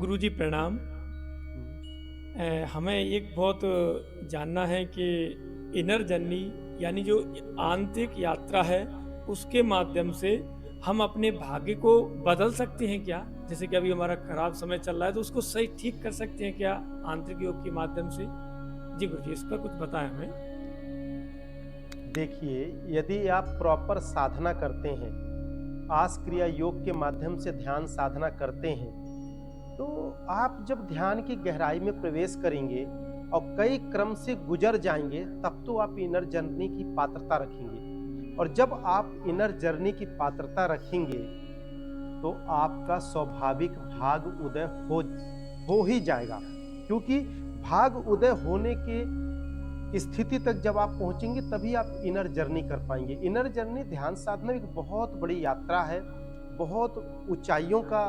गुरुजी प्रणाम। हमें एक बहुत जानना है कि इनर जर्नी यानी जो आंतरिक यात्रा है उसके माध्यम से हम अपने भाग्य को बदल सकते हैं क्या? जैसे कि अभी हमारा खराब समय चल रहा है तो उसको सही ठीक कर सकते हैं क्या आंतरिक योग के माध्यम से? जी गुरुजी, इस पर कुछ बताएं हमें। देखिए, यदि आप प्रॉपर साधना करते हैं, आस क्रिया योग के माध्यम से ध्यान साधना करते हैं, तो आप जब ध्यान की गहराई में प्रवेश करेंगे और कई क्रम से गुजर जाएंगे, तब तो आप इनर जर्नी की पात्रता रखेंगे। और जब आप इनर जर्नी की पात्रता रखेंगे, तो आपका स्वाभाविक भाग उदय हो ही जाएगा। क्योंकि भाग उदय होने के स्थिति तक जब आप पहुंचेंगे, तभी आप इनर जर्नी कर पाएंगे। इनर जर्नी ध्यान साधना एक बहुत बड़ी यात्रा है, बहुत ऊंचाइयों का,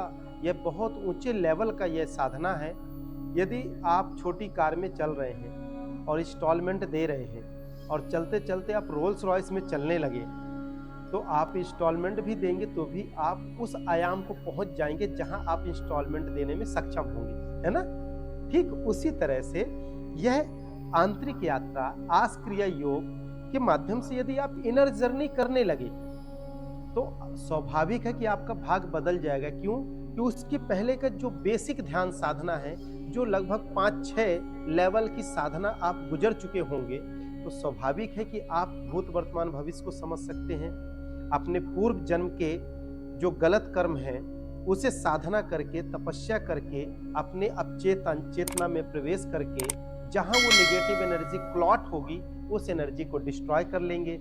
यह बहुत ऊंचे लेवल का यह साधना है। यदि आप छोटी कार में चल रहे हैं और इंस्टॉलमेंट दे रहे हैं और चलते चलते आप रोल्स रॉयस में चलने लगे, तो आप इंस्टॉलमेंट भी देंगे तो भी आप उस आयाम को पहुंच जाएंगे जहां आप इंस्टॉलमेंट देने में सक्षम होंगे, है ना? ठीक उसी तरह से यह आंतरिक यात्रा आस क्रिया योग के माध्यम से यदि आप इनर जर्नी करने लगे, तो स्वाभाविक है कि आपका भाग बदल जाएगा। क्यों? कि उसके पहले का जो बेसिक ध्यान साधना है, जो लगभग 5-6 लेवल की साधना आप गुजर चुके होंगे, तो स्वाभाविक है कि आप भूत वर्तमान भविष्य को समझ सकते हैं। अपने पूर्व जन्म के जो गलत कर्म हैं, उसे साधना करके, तपस्या करके, अपने अवचेतन चेतना में प्रवेश करके, जहां वो नेगेटिव एनर्जी क्लॉट होगी, उस एनर्जी को डिस्ट्रॉय कर लेंगे,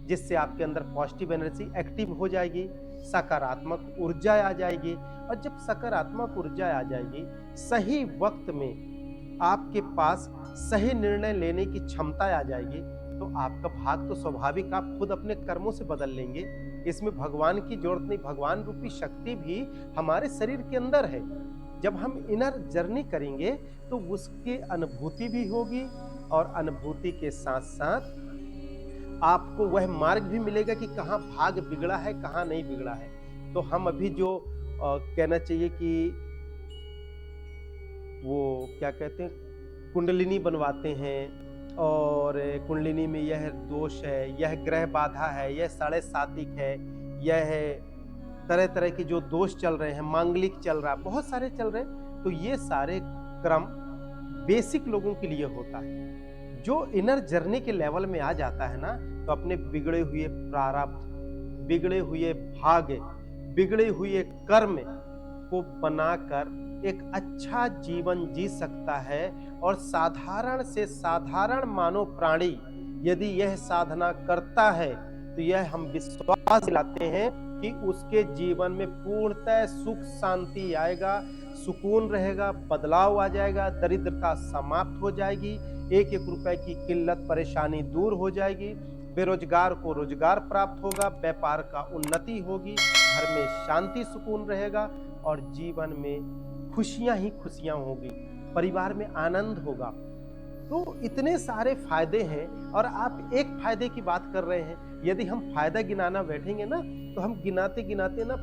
जिससे आपके अंदर पॉजिटिव एनर्जी एक्टिव हो जाएगी, सकारात्मक ऊर्जा आ जाएगी। और जब सकारात्मक ऊर्जा आ जाएगी, सही वक्त में आपके पास सही निर्णय लेने की क्षमता आ जाएगी, तो आपका भाग तो स्वाभाविक आप खुद अपने कर्मों से बदल लेंगे। इसमें भगवान की जरूरत नहीं, भगवान रूपी शक्ति भी हमारे शरीर के अंदर है। जब हम इनर जर्नी करेंगे तो उसकी अनुभूति भी होगी, और अनुभूति के साथ साथ आपको वह मार्ग भी मिलेगा कि कहाँ भाग बिगड़ा है, कहाँ नहीं बिगड़ा है। तो हम अभी जो कहना चाहिए कि वो क्या कहते हैं, कुंडलिनी बनवाते हैं, और कुंडलिनी में यह दोष है, यह ग्रह बाधा है, यह साढ़े सातिक है, यह तरह तरह के जो दोष चल रहे हैं, मांगलिक चल रहा है, बहुत सारे चल रहे हैं। तो ये सारे क्रम बेसिक लोगों के लिए होता है। जो इनर जर्नी के लेवल में आ जाता है ना, तो अपने बिगड़े हुए प्रारब्ध, बिगड़े हुए भाग्य, बिगड़े हुए कर्म को बनाकर एक अच्छा जीवन जी सकता है। और साधारण से साधारण मानव प्राणी यदि यह साधना करता है, तो यह हम विश्वास दिलाते हैं कि उसके जीवन में पूर्णतः सुख शांति आएगा, सुकून रहेगा, बदलाव आ जाएगा, दरिद्रता समाप्त हो जाएगी, एक एक रुपए की किल्लत परेशानी दूर हो जाएगी, बेरोजगार को रोजगार प्राप्त होगा, व्यापार का उन्नति होगी, घर में शांति सुकून रहेगा, और जीवन में खुशियां ही खुशियां होगी, परिवार में आनंद होगा। तो इतने सारे फायदे हैं, और आप एक फायदे की बात कर रहे हैं। यदि हम फायदा गिनाना बैठेंगे ना, तो हम गिनाते गिनाते ना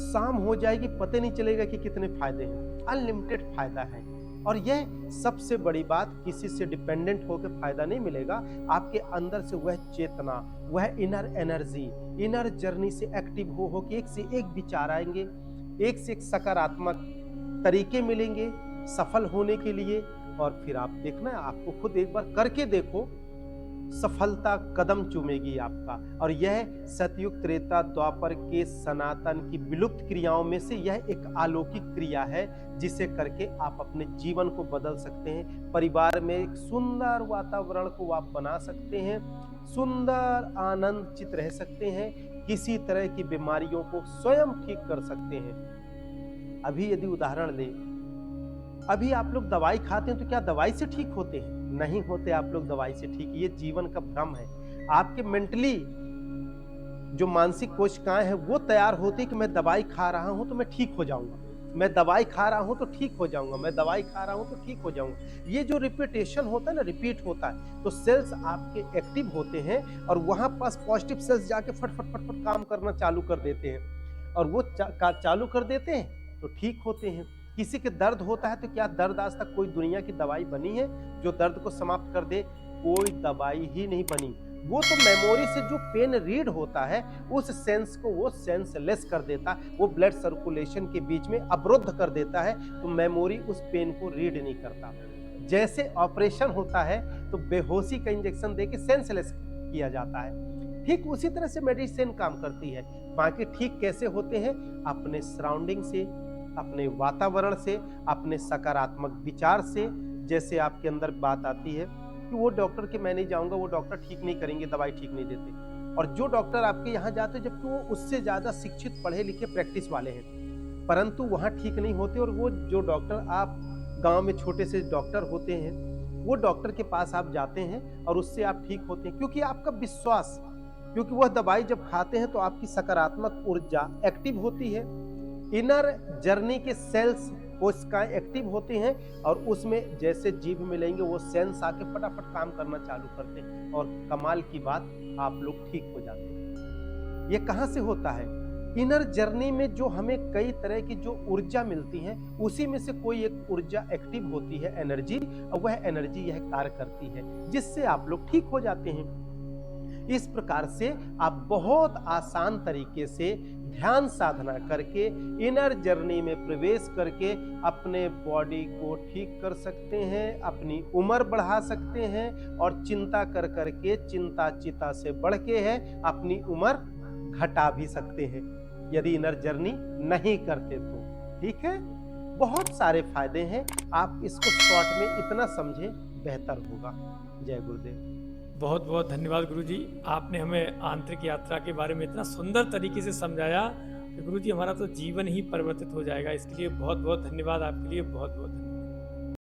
शाम हो जाएगी, पता नहीं चलेगा कि कितने फायदे हैं। अनलिमिटेड फायदा है। और यह सबसे बड़ी बात, किसी से डिपेंडेंट होकर फायदा नहीं मिलेगा। आपके अंदर से वह चेतना, वह इनर एनर्जी, इनर जर्नी से एक्टिव हो कि एक से एक विचार आएंगे, एक से एक सकारात्मक तरीके मिलेंगे सफल होने के लिए। और फिर आप देखना, आपको खुद एक बार करके देखो, सफलता कदम चूमेगी आपका। और यह सतयुग त्रेता द्वापर के सनातन की विलुप्त क्रियाओं में से यह एक अलौकिक क्रिया है, जिसे करके आप अपने जीवन को बदल सकते हैं। परिवार में एक सुंदर वातावरण को आप बना सकते हैं, सुंदर आनंद चित रह सकते हैं, किसी तरह की बीमारियों को स्वयं ठीक कर सकते हैं। अभी यदि उदाहरण लें, अभी आप लोग दवाई खाते हैं, तो क्या दवाई से ठीक होते हैं? नहीं होते आप लोग दवाई से ठीक। ये जीवन का भ्रम है। आपके मेंटली जो मानसिक कोशिकाएं हैं, वो तैयार होती है कि मैं दवाई खा रहा हूं तो मैं ठीक हो जाऊंगा, मैं दवाई खा रहा हूं तो ठीक हो जाऊंगा, मैं दवाई खा रहा हूं तो ठीक हो जाऊंगा। ये जो रिपीटेशन होता है ना, रिपीट होता है, तो सेल्स आपके एक्टिव होते हैं, और वहां पास पॉजिटिव सेल्स जाके फट फट फट फट काम करना चालू कर देते हैं, और वो चालू कर देते हैं तो ठीक होते हैं। किसी के दर्द होता है तो क्या दर्द आज तक कोई दुनिया की दवाई बनी है जो दर्द को समाप्त कर दे? कोई दवाई ही नहीं बनी। वो तो मेमोरी से जो पेन रीड होता है उस सेंस को वो सेंसलेस कर देता है, वो ब्लड सर्कुलेशन के बीच में अवरुद्ध कर देता है, तो मेमोरी उस पेन को रीड नहीं करता। जैसे ऑपरेशन होता है तो बेहोशी का इंजेक्शन देके सेंसलेस किया जाता है, ठीक उसी तरह से मेडिसिन काम करती है। बाकी ठीक कैसे होते हैं? अपने सराउंडिंग से, अपने वातावरण से, अपने सकारात्मक विचार से। जैसे आपके अंदर बात आती है कि वो डॉक्टर के मैं नहीं जाऊंगा, वो डॉक्टर ठीक नहीं करेंगे, दवाई ठीक नहीं देते, और जो डॉक्टर आपके यहाँ जाते हैं जबकि वो उससे ज्यादा शिक्षित पढ़े लिखे प्रैक्टिस वाले हैं, परंतु वहाँ ठीक नहीं होते। और वो जो डॉक्टर आप गांव में छोटे से डॉक्टर होते हैं, वो डॉक्टर के पास आप जाते हैं और उससे आप ठीक होते हैं, क्योंकि आपका विश्वास, क्योंकि वह दवाई जब खाते हैं तो आपकी सकारात्मक ऊर्जा एक्टिव होती है, इनर जर्नी के सेल्स उसका एक्टिव होते हैं, और उसमें जैसे जीभ मिलेंगे वो सेंस आके फटाफट काम करना चालू करते हैं, और कमाल की बात आप लोग ठीक हो जाते हैं। ये कहाँ से होता है? इनर जर्नी में जो हमें कई तरह की जो ऊर्जा मिलती है, उसी में से कोई एक ऊर्जा एक्टिव होती है, एनर्जी, और वह एनर्जी यह कार्य करती है जिससे आप लोग ठीक हो जाते हैं। इस प्रकार से आप बहुत आसान तरीके से ध्यान साधना करके इनर जर्नी में प्रवेश करके अपने बॉडी को ठीक कर सकते हैं, अपनी उम्र बढ़ा सकते हैं, और चिंता कर करके चिंता चिता से बढ़ के है अपनी उम्र घटा भी सकते हैं, यदि इनर जर्नी नहीं करते तो। ठीक है, बहुत सारे फायदे हैं, आप इसको शॉर्ट में इतना समझें बेहतर होगा। जय गुरुदेव। बहुत बहुत धन्यवाद गुरुजी, आपने हमें आंतरिक यात्रा के बारे में इतना सुंदर तरीके से समझाया कि गुरुजी हमारा तो जीवन ही परिवर्तित हो जाएगा। इसके लिए बहुत बहुत धन्यवाद, आपके लिए बहुत बहुत धन्यवाद।